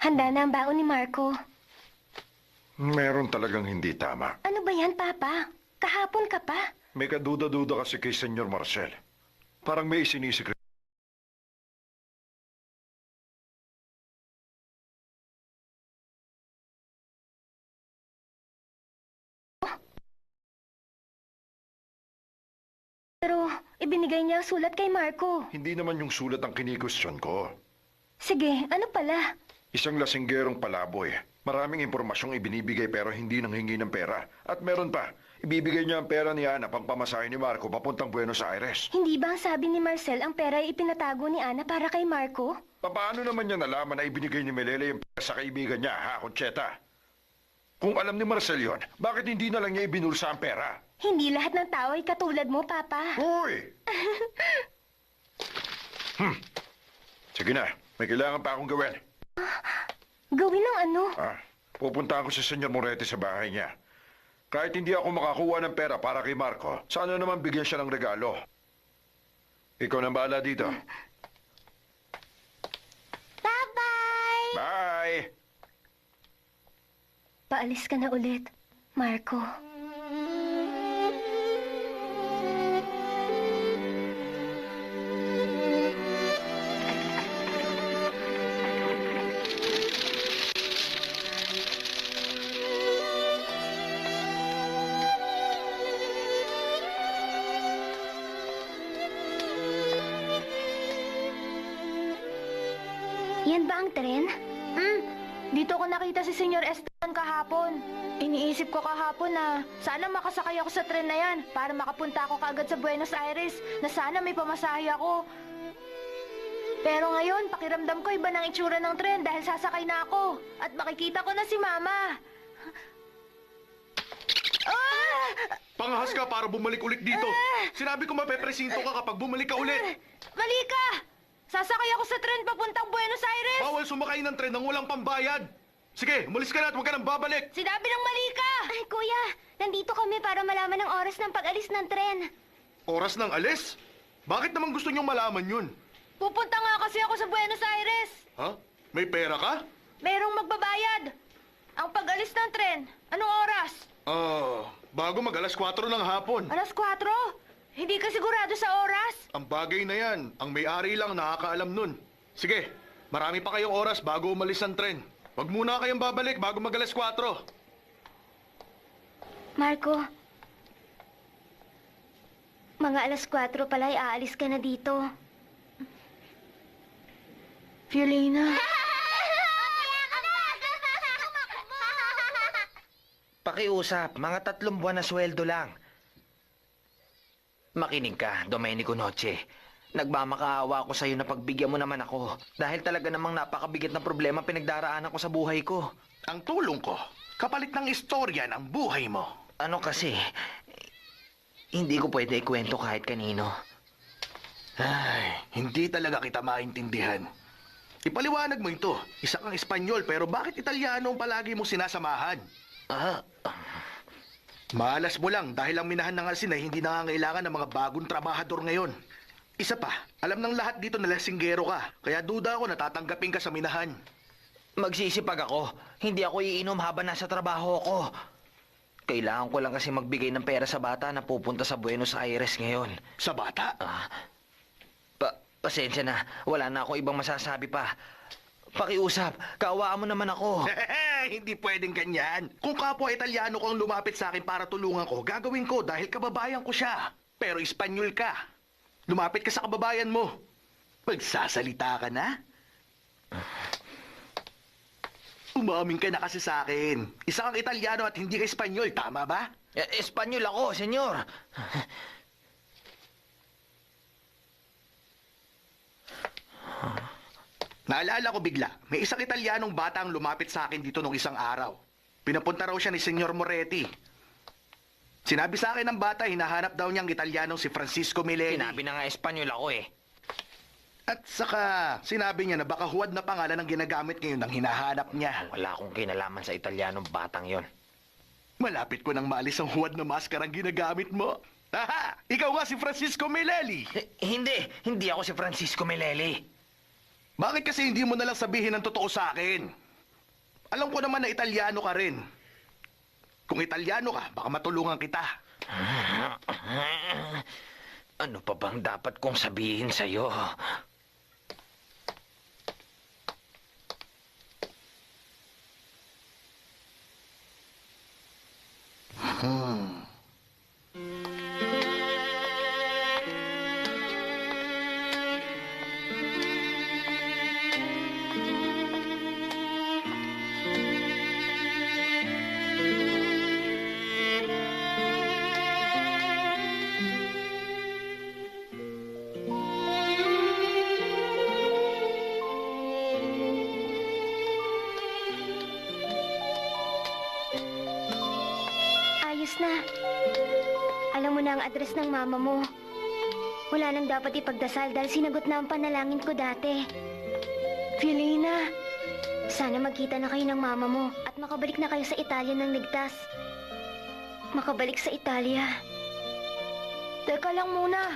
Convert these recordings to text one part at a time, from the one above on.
Handa na ang baon ni Marco. Meron talagang hindi tama. Ano ba yan, Papa? Kahapon ka pa. May kaduda-duda kasi kay Senyor Marcel. Parang may isinisikret. Pero ibinigay niya ang sulat kay Marco. Hindi naman yung sulat ang kinikwestiyon ko. Sige, ano pala? Isang lasinggerong palaboy. Maraming impormasyong ibinibigay pero hindi nanghingi ng pera. At meron pa, ibibigay niya ang pera ni Ana pang pamasahe ni Marco papuntang Buenos Aires. Hindi ba ang sabi ni Marcel ang pera ay ipinatago ni Ana para kay Marco? Paano naman niya nalaman na ibinigay ni Melele yung pera sa kaibigan niya, ha, Concheta? Kung alam ni Marcel yon, bakit hindi na lang niya ibinulsa ang pera? Hindi lahat ng tao ay katulad mo, Papa. Hoy! Sige na, may kailangan pa akong gawin. Gawin ng ano? Pupuntahan ko si Senyor Moretti sa bahay niya. Kahit hindi ako makakuha ng pera para kay Marco, sana naman bigyan siya ng regalo. Ikaw na bahala dito. Bye-bye! Bye! Paalis ka na ulit, Marco. Yan ba ang tren? Dito ko nakita si Senyor Esteban kahapon. Iniisip ko kahapon na sana makasakay ako sa tren na yan para makapunta ako kaagad sa Buenos Aires na sana may pamasahe ako. Pero ngayon, pakiramdam ko iba ng itsura ng tren dahil sasakay na ako at makikita ko na si Mama. Pangahas ka para bumalik ulit dito. Sinabi ko mapepresinto ka kapag bumalik ka ulit. Mali ka! Sasakay ako sa tren papuntang Buenos Aires! Bawal sumakay ng tren nang walang pambayad. Sige, umalis ka na at huwag ka nang babalik. Sinabi ng mali ka! Ay, Kuya, nandito kami para malaman ang oras ng pag-alis ng tren. Oras ng alis? Bakit naman gusto niyong malaman yun? Pupunta nga kasi ako sa Buenos Aires. Ha? May pera ka? Merong magbabayad. Ang pag-alis ng tren, anong oras? Bago mag-alas 4 ng hapon. Alas 4? Hindi ka sigurado sa oras? Ang bagay na yan, ang may-ari lang nakakaalam nun. Sige, marami pa kayong oras bago umalis ang tren. Huwag muna kayong babalik bago mag-alas 4. Marco, mga alas 4 pala ay aalis ka na dito. Fiolina. Pakiusap, mga 3 buwan na sweldo lang. Makinig ka, Domenico Noche. Nagmamakaawa ako sa'yo na pagbigyan mo naman ako. Dahil talaga namang napakabigat na problema pinagdaraanan ko sa buhay ko. Ang tulong ko, kapalit ng istorya ng buhay mo. Ano kasi, hindi ko pwede ikwento kahit kanino. Ay, hindi talaga kita maintindihan. Ipaliwanag mo ito. Isa kang Espanyol, pero bakit Italiano ang palagi mong sinasamahan? Malas mo lang dahil ang minahan ng alsin ay hindi nangangailangan ng mga bagong trabahador ngayon. Isa pa, alam ng lahat dito na lasinggero ka, kaya duda ako na tatanggapin ka sa minahan. Magsisipag ako. Hindi ako iinom habang nasa trabaho ko. Kailangan ko lang kasi magbigay ng pera sa bata na pupunta sa Buenos Aires ngayon. Sa bata? Pasensya na. Wala na akong ibang masasabi pa. Pakiusap, kaawaan mo naman ako. Hindi pwedeng ganyan. Kung kapwa Italiano ko ang lumapit sa akin para tulungan ko, gagawin ko dahil kababayan ko siya. Pero Espanyol ka. Lumapit ka sa kababayan mo. Magsasalita ka na? Umamin ka na kasi sa akin. Isa kang Italiano at hindi ka Espanyol, tama ba? Espanyol ako, senyor. Naalala ko bigla, may isang Italianong bata ang lumapit sa akin dito nung isang araw. Pinapunta raw siya ni Senyor Moretti. Sinabi sa akin ng bata, hinahanap daw niyang Italianong si Francisco Mileni. Sinabi na nga Espanyol ako eh. At saka, sinabi niya na baka huwad na pangalan ang ginagamit ngayon ng hinahanap niya. Wala akong kinalaman sa Italianong batang yon. Malapit ko nang maalis ang huwad na maskarang ginagamit mo. Aha! Ikaw nga si Francisco Mileli! Hindi ako si Francisco Meleli. Bakit kasi hindi mo nalang sabihin ang totoo sa akin? Alam ko naman na Italyano ka rin. Kung Italyano ka, baka matulungan kita. Ano pa bang dapat kong sabihin sa'yo? Ayos na. Alam mo na ang address ng mama mo. Wala nang dapat ipagdasal dahil sinagot na ang panalangin ko dati. Fiolina, Sana magkita na kayo ng mama mo at makabalik na kayo sa Italia ng ligtas. Makabalik sa Italia. teka lang muna.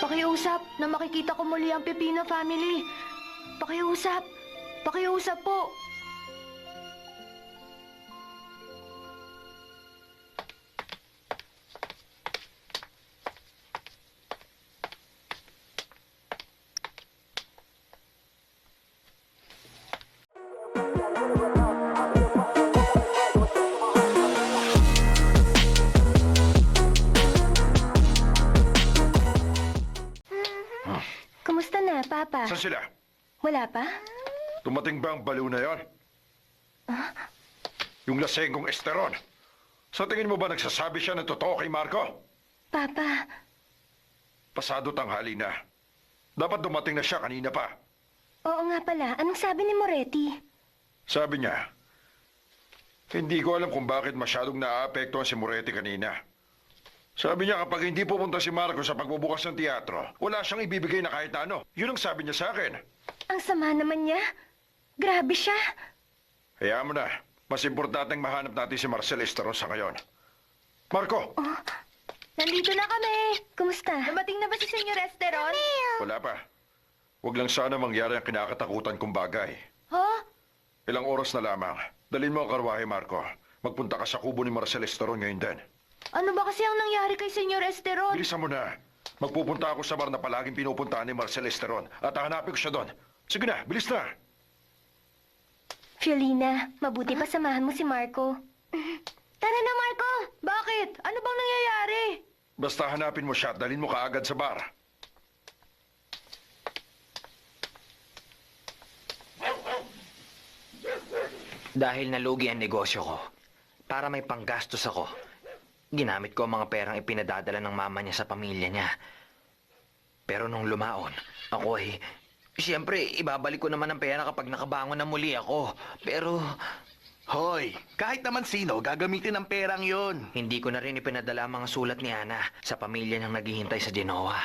Pakiusap na makikita ko muli ang Pepino family. Pakiusap. Pakiusap po. Kumusta na, Papa? Saan sila? Wala pa? Dumating ba ang baliw na yon? Yung lasenggong Esteron. Sa tingin mo ba nagsasabi siya ng totoo kay Marco? Papa, Pasado tanghali na. Dapat dumating na siya kanina pa. oo nga pala. Anong sabi ni Moretti? Sabi niya, hindi ko alam kung bakit masyadong naaapektuhan si Moretti kanina. Sabi niya kapag hindi pupunta si Marco sa pagbubukas ng teatro, wala siyang ibibigay na kahit na ano. Yun ang sabi niya sa akin. Ang sama naman niya. Grabe siya. Hayaan mo na. Mas importanteng mahanap natin si Marcel Esteron sa ngayon. Marco! Nandito na kami. Kumusta? Dumating na ba si Senyor Esteron? Wala pa. Huwag lang sana mangyari ang kinakatakutan kong bagay. Ha? Ilang oras na lamang. Dalhin mo ang karwahe, Marco. Magpunta ka sa kubo ni Marcel Esteron ngayon din. Ano ba kasi ang nangyari kay Senyor Esteron? Bilisan mo na. Magpupunta ako sa bar na palaging pinupuntahan ni Marcel Esteron at hahanapin ko siya doon. Sige na, bilis na. Fiolina, mabuti pa samahan mo si Marco. Tara na, Marco! Bakit? Ano bang nangyayari? Basta hanapin mo siya at dalhin mo kaagad sa bar. Dahil nalugi ang negosyo ko, para may panggastos ako, ginamit ko ang mga perang ipinadadala ng mama niya sa pamilya niya. Pero nung lumaon, ako siyempre, ibabalik ko naman ang pera kapag nakabangon na muli ako. Pero Hoy, kahit naman sino, gagamitin ang perang yon. hindi ko na rin ipinadala ang mga sulat ni Ana sa pamilya niyang naghihintay sa Genoa.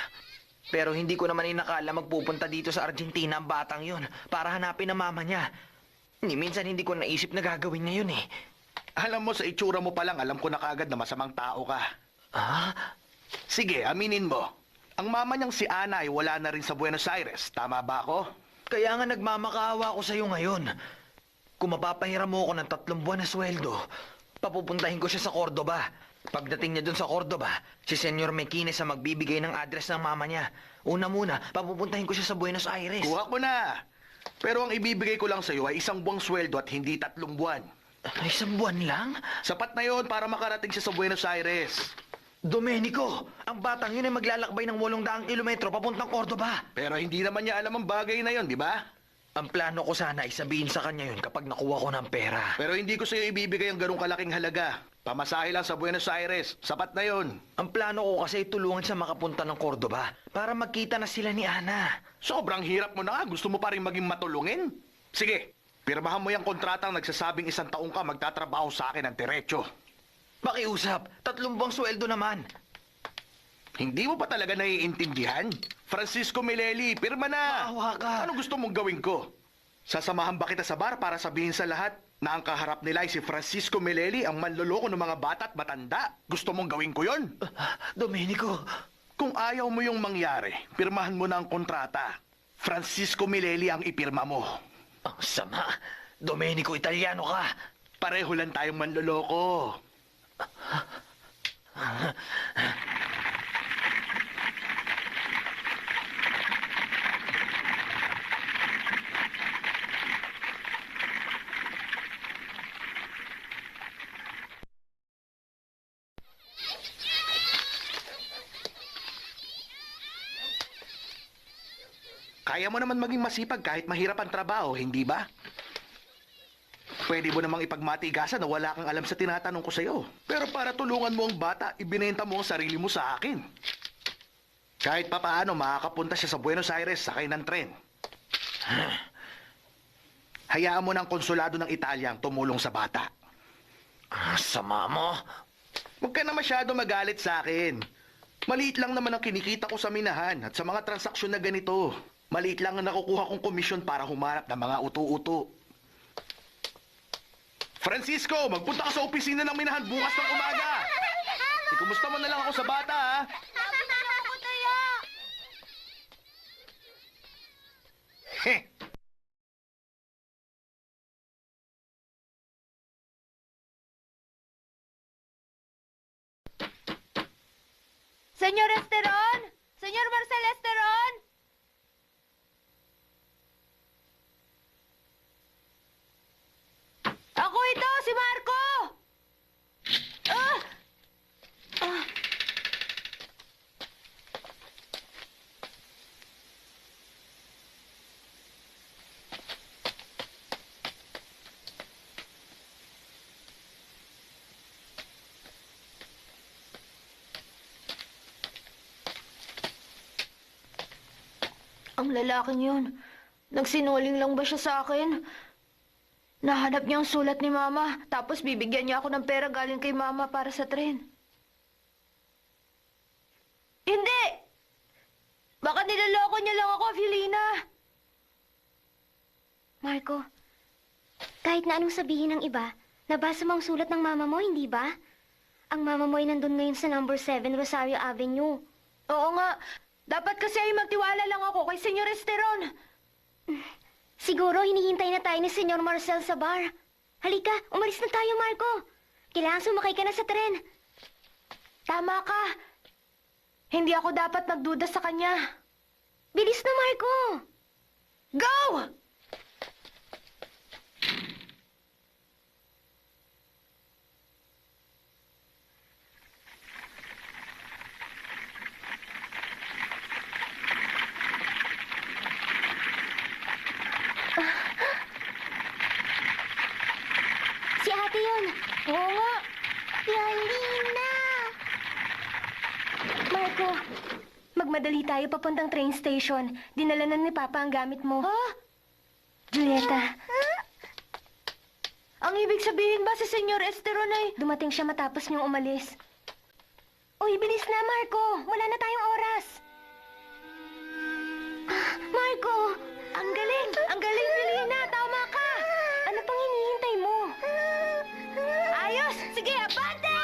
Pero hindi ko naman inakala magpupunta dito sa Argentina ang batang yun para hanapin ang mama niya. Ni minsan hindi ko naisip na gagawin niya yun eh. Alam mo, sa itsura mo pa lang, alam ko na kagad na masamang tao ka. Ah? Sige, aminin mo. Ang mama niyang si Ana ay wala na rin sa Buenos Aires. Tama ba ako? Kaya nga nagmamakaawa ako sa'yo ngayon. Kung mapapahiram mo ako ng 3 buwan na sweldo, papupuntahin ko siya sa Cordoba. Pagdating niya dun sa Cordoba, si Senyor Mequines ang magbibigay ng address ng mama niya. Una muna, papupuntahin ko siya sa Buenos Aires. Kuha ko na. Pero ang ibibigay ko lang sa'yo ay 1 buwang sweldo at hindi 3 buwan. Ay, 1 buwan lang? Sapat na yon para makarating siya sa Buenos Aires. Domenico, ang batang yun ay maglalakbay ng 800 kilometro papuntang Cordoba. Pero hindi naman niya alam ang bagay na yon, di ba? Ang plano ko sana ay sabihin sa kanya yun kapag nakuha ko ng pera. Pero hindi ko sa'yo ibibigay ang ganong kalaking halaga. Pamasahe lang sa Buenos Aires. Sapat na yon. Ang plano ko kasi ay tulungan siya makapunta ng Cordoba para magkita na sila ni Ana. Sobrang hirap mo na nga. Gusto mo pa rin maging matulungin? Sige, pirmahan mo yung kontratang nagsasabing 1 taong ka magtatrabaho sa akin ng diretso. Pakiusap, 3 buwang sweldo naman. Hindi mo pa talaga naiintindihan? Francisco Meleli, pirma na! Maawa ka. Ano gusto mong gawin ko? Sasamahan ba kita sa bar para sabihin sa lahat na ang kaharap nila ay si Francisco Meleli, ang manloloko ng mga bata at matanda? Gusto mong gawin ko yon? Domenico, Kung ayaw mo yung mangyari, pirmahan mo na ang kontrata. Francisco Mileli ang ipirma mo. Ang sama. Domenico Italiano ka. Pareho lang tayong manloloko. Kaya mo naman maging masipag kahit mahirap ang trabaho, hindi ba? Pwede mo namang ipagmatigasan na wala kang alam sa tinatanong ko sa'yo. Pero para tulungan mo ang bata, ibinenta mo ang sarili mo sa akin. Kahit papaano, makakapunta siya sa Buenos Aires sakay ng tren. Hayaan mo ng konsulado ng Italia ang tumulong sa bata. Sama mo. Huwag ka na masyado magalit sa akin. Maliit lang naman ang kinikita ko sa minahan at sa mga transaksyon na ganito. Maliit lang ang nakukuha kong komisyon para humarap ng mga uto-uto. Francisco, magpunta ka sa opisina ng minahan bukas ng umaga. Ikumusta mo na lang ako sa bata, ha? Sabi na ako, Taya! Heh. Senyor Esteron! Senyor Marcel Esteron! Ako ito, si Marco! Ah! Ah! Ang lalaking yun, nagsinungaling lang ba siya sa akin? Nahanap niya ang sulat ni Mama, tapos bibigyan niya ako ng pera galing kay Mama para sa tren. Hindi! Baka niloloko niya lang ako, Filina. Marco, kahit na anong sabihin ng iba, nabasa mo ang sulat ng mama mo, hindi ba? Ang mama mo ay nandun ngayon sa number 7 Rosario Avenue. Oo nga, dapat kasi ay magtiwala lang ako kay Senyor Esteron. Siguro hinihintay na tayo ni Senyor Marcel sa bar. Halika, umalis na tayo, Marco. Kailangan sumakay ka na sa tren. Tama ka. Hindi ako dapat magduda sa kanya. Bilis na, Marco! Go! Si ate yun. Oo nga. Yalina! Marco, magmadali tayo papuntang train station. Dinala na ni Papa ang gamit mo. Ha? Julieta, Ang ibig sabihin ba si Senyor Esteron ay... dumating siya matapos niyong umalis. Uy, bilis na, Marco! Wala na tayong oras! Marco! Ang galing! Ang galing, Filina! Tama ka! Ano pang hinihintay mo? Ayos! Sige, abante!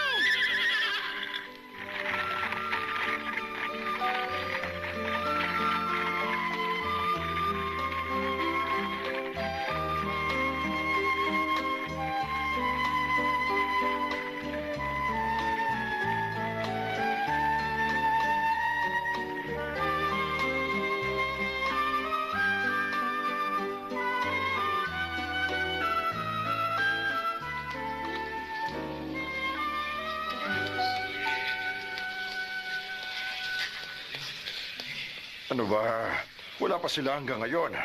Ano ba? Wala pa sila hanggang ngayon.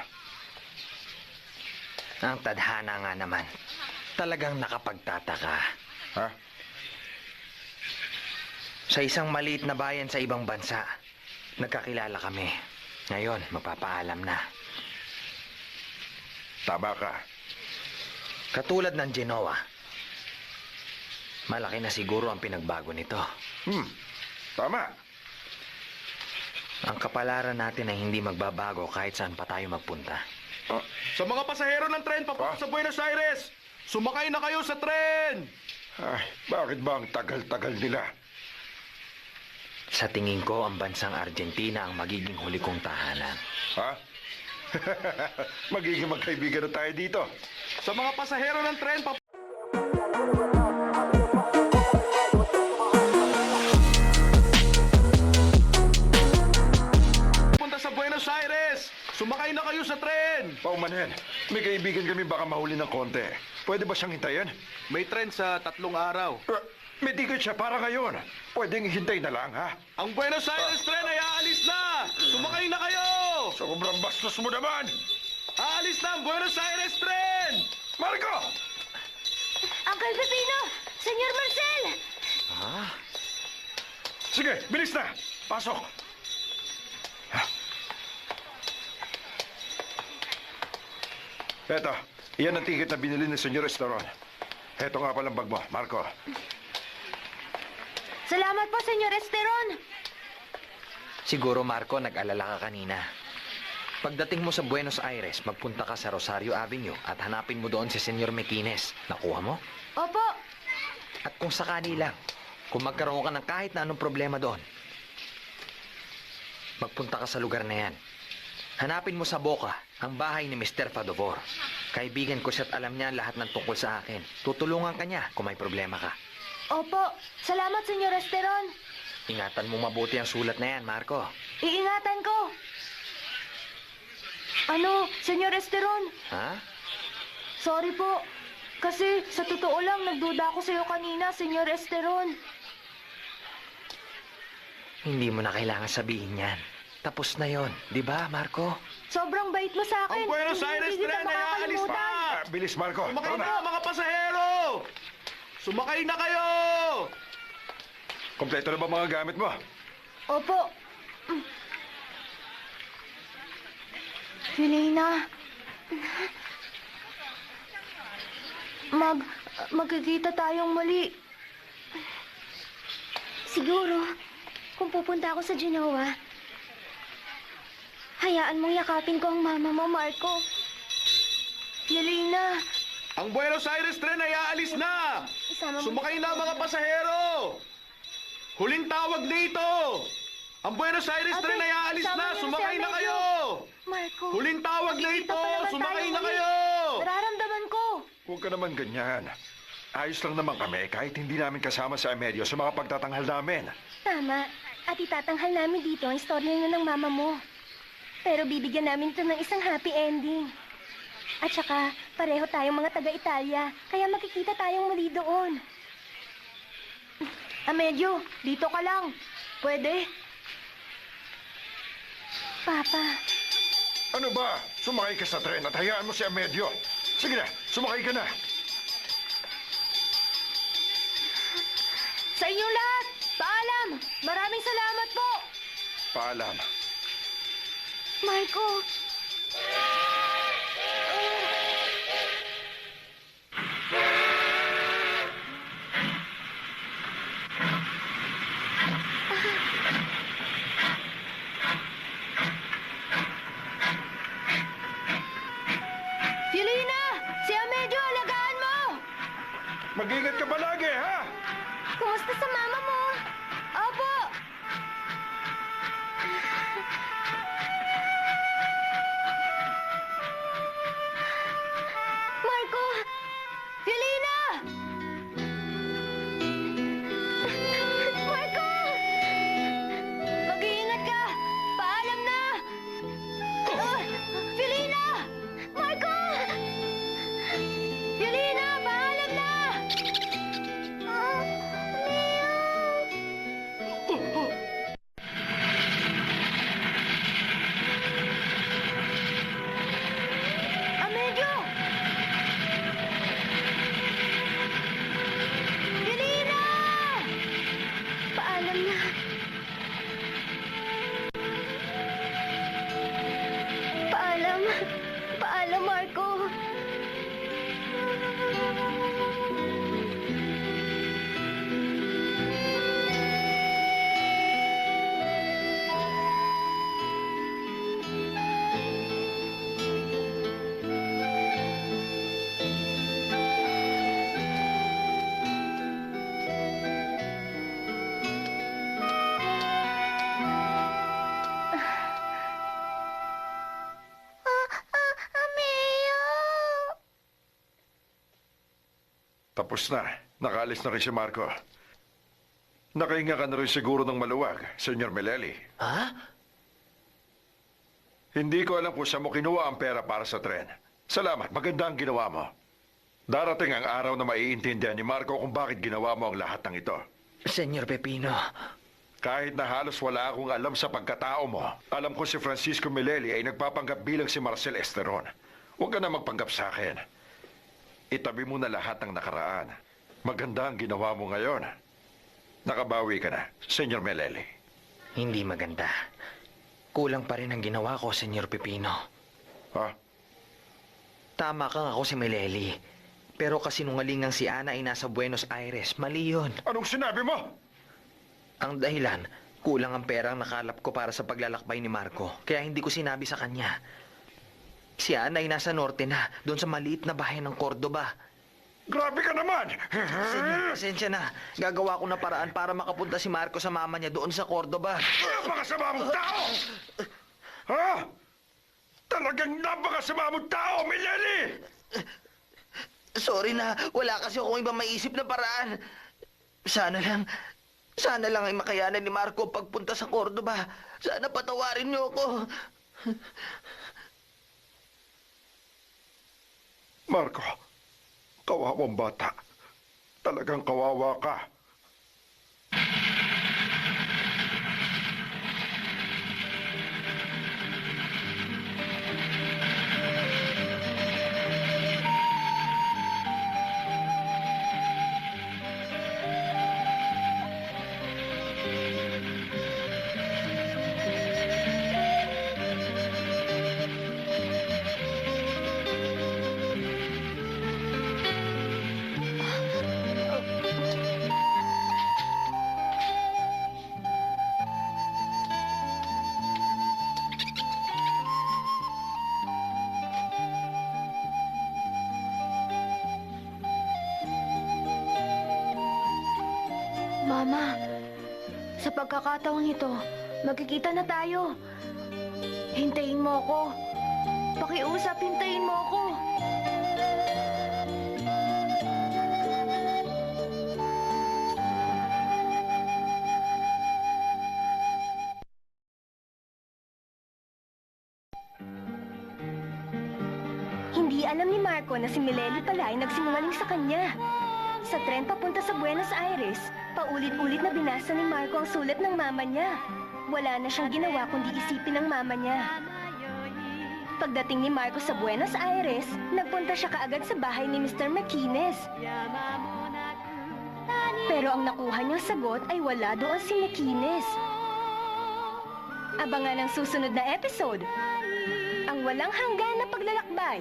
Ang tadhana nga naman. Talagang nakapagtataka. Ha? Sa isang maliit na bayan sa ibang bansa, nagkakilala kami. Ngayon, mapapaalam na. Tama ka. Katulad ng Genoa. Malaki na siguro ang pinagbago nito. Tama. Ang kapalaran natin ay hindi magbabago kahit saan pa tayo magpunta. Sa mga pasahero ng tren papunta sa Buenos Aires, sumakay na kayo sa tren! Ay, bakit ba ang tagal-tagal nila? Sa tingin ko, ang bansang Argentina ang magiging huli kong tahanan. Ha? Magiging magkaibigan na tayo dito. Sa mga pasahero ng tren, papunta sa Buenos Aires! Sumakay na kayo sa tren! Paumanhin, may kaibigan kami baka mahuli ng konti. Pwede ba siyang hintayin? May tren sa 3 araw. May ticket siya para ngayon. Pwedeng hintay na lang, ha? Ang Buenos Aires tren ay aalis na! Sumakay na kayo! Sobrang bastos mo naman! Aalis na ang Buenos Aires tren! Marco! Uncle Pepino! Senyor Marcel! Ah, Sige, bilis na! Pasok! Eto, iyan ang ticket na binili ni Senyor Esteron. Eto nga palang bag mo, Marco. Salamat po, Senyor Esteron! siguro Marco, nag-alala ka kanina. Pagdating mo sa Buenos Aires, magpunta ka sa Rosario Avenue at hanapin mo doon si Senyor Mequines. Nakuha mo? Opo! At kung sakali lang, kung magkaroon ka ng kahit na anong problema doon, magpunta ka sa lugar na yan. Hanapin mo sa Boca ang bahay ni Mr. Fadovor. Kaibigan ko siya at alam niya lahat ng tungkol sa akin. Tutulungan ka niya kung may problema ka. Opo! Salamat, Senyor Esteron! Ingatan mo mabuti ang sulat na yan, Marco. Iingatan ko! Ano, Senyor Esteron? Ha? Sorry po. Kasi sa totoo lang, nagduda ako sa'yo kanina, Senyor Esteron. Hindi mo na kailangan sabihin yan. Tapos na yon, di ba, Marco? Sobrang bait mo sa akin. Ang Buenos Hindi Aires kita tren ay aalis makakalimutan. na! Bilis, Marco. Sumakay Tara na, na. mga pasahero! Sumakay na kayo! Kompleto na ba mga gamit mo? Opo. Helena. Magkikita tayong muli. Siguro, kung pupunta ako sa Genoa, hayaan mong yakapin ko ang mama mo, Marco. Helena. Ang Buenos Aires tren ay aalis na! Isama mo. Sumakay na, mga pasahero! Huling tawag dito! Ang Buenos Aires Ate, tren ay aalis sama na! niyo na Sumakay si na Amedyo. kayo! Marco. Huling tawag na Magkikita ito! pa naman Sumakay tayo na muli. kayo! Nararamdaman ko. Huwag ka naman ganyan. Ayos lang naman kami kahit hindi namin kasama sa Amedio sa mga pagtatanghal namin. Tama. At itatanghal namin dito ang istorya niyo ng mama mo. Pero bibigyan namin ito ng isang happy ending. At saka, pareho tayong mga taga-Italia, kaya makikita tayong muli doon. Amedyo, dito ka lang. Pwede? Papa, Ano ba? Sumakay ka sa tren at hayaan mo si Amedio. Sige na, sumakay ka na. Sa inyong lahat, paalam! Maraming salamat po! Paalam. Marco, Helena! Si Amedyo, alagaan mo! Mag-ingat ka palagi, ha? kumusta sa mama mo? Opo! Marco! Helena! Marco! Mag-iingat ka! Paalam na! Helena! Marco! Helena, paalam na! Leo! Tapos na. Nakaalis na rin si Marco. Nakahinga ka na rin siguro ng maluwag, Senyor Meleli. Ha? Hindi ko alam kung saan mo kinuha ang pera para sa tren. Salamat, maganda ang ginawa mo. Darating ang araw na maiintindihan ni Marco kung bakit ginawa mo ang lahat ng ito. Senyor Pepino, Kahit na halos wala akong alam sa pagkatao mo, alam ko si Francisco Meleli ay nagpapanggap bilang si Marcel Esteron. Huwag ka na magpanggap sa akin. Itabi mo na lahat ng nakaraan. Maganda ang ginawa mo ngayon. Nakabawi ka na, Senyor Meleli. hindi maganda. Kulang pa rin ang ginawa ko, Senyor Pepino. Ha? Tama kang ako si Meleli. Pero kasinungalingang si Ana ay nasa Buenos Aires. Mali yun. Anong sinabi mo? Ang dahilan, kulang ang perang nakalap ko para sa paglalakbay ni Marco. Kaya hindi ko sinabi sa kanya. Si Ana ay nasa norte na, doon sa maliit na bahay ng Cordoba. Grabe ka naman! Senyor, pasensya na. Gagawa ko na paraan para makapunta si Marco sa mama niya doon sa Cordoba. Napakasama mong tao! Ha? Talagang napakasama mong tao, Meleli! Sorry na, wala kasi akong ibang maisip na paraan. Sana lang ay makayanan ni Marco pagpunta sa Cordoba. Sana patawarin niyo ako. Marco, kawawang bata. Talagang kawawa ka. Mama, sa pagkakataong ito, magkikita na tayo. Hintayin mo ako. Pakiusap, hintayin mo ako. Hindi alam ni Marco na si Mileli pala ay nagsinungaling sa kanya. Sa tren papunta sa Buenos Aires, paulit-ulit na binasa ni Marco ang sulat ng mama niya. Wala na siyang ginawa kundi isipin ng mama niya. Pagdating ni Marco sa Buenos Aires, nagpunta siya kaagad sa bahay ni Mr. McInnes. Pero ang nakuha niyang sagot ay wala doon si McInnes. Abangan ang susunod na episode. Ang walang hanggan na paglalakbay.